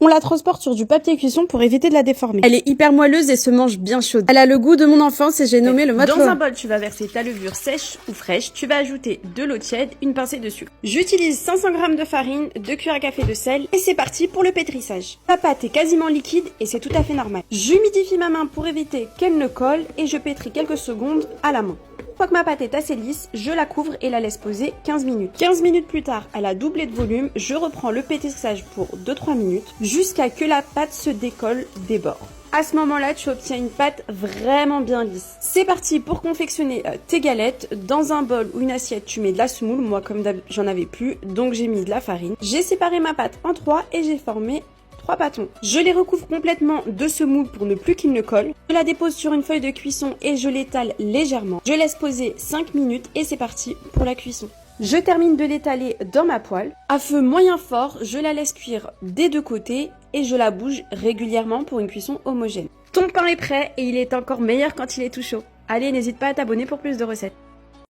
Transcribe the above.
On la transporte sur du papier cuisson pour éviter de la déformer. Elle est hyper moelleuse et se mange bien chaude. Elle a le goût de mon enfance et j'ai nommé le mode Dans un bol, tu vas verser ta levure sèche ou fraîche. Tu vas ajouter de l'eau tiède, une pincée de sucre. J'utilise 500 g de farine, 2 cuillères à café de sel et c'est parti pour le pétrissage. La pâte est quasiment liquide et c'est tout à fait normal. J'humidifie ma main pour éviter qu'elle ne colle et je pétris quelques secondes à la main. Une fois que ma pâte est assez lisse, je la couvre et la laisse poser 15 minutes. 15 minutes plus tard, elle a doublé de volume, je reprends le pétrissage pour 2-3 minutes jusqu'à que la pâte se décolle des bords. À ce moment-là, tu obtiens une pâte vraiment bien lisse. C'est parti pour confectionner tes galettes. Dans un bol ou une assiette, tu mets de la semoule. Moi, comme j'en avais plus, donc j'ai mis de la farine. J'ai séparé ma pâte en 3 et j'ai formé 3 bâtons. Je les recouvre complètement de semoule pour ne plus qu'ils ne collent. Je la dépose sur une feuille de cuisson et je l'étale légèrement. Je laisse poser 5 minutes et c'est parti pour la cuisson. Je termine de l'étaler dans ma poêle. À feu moyen fort, je la laisse cuire des deux côtés et je la bouge régulièrement pour une cuisson homogène. Ton pain est prêt et il est encore meilleur quand il est tout chaud. Allez, n'hésite pas à t'abonner pour plus de recettes.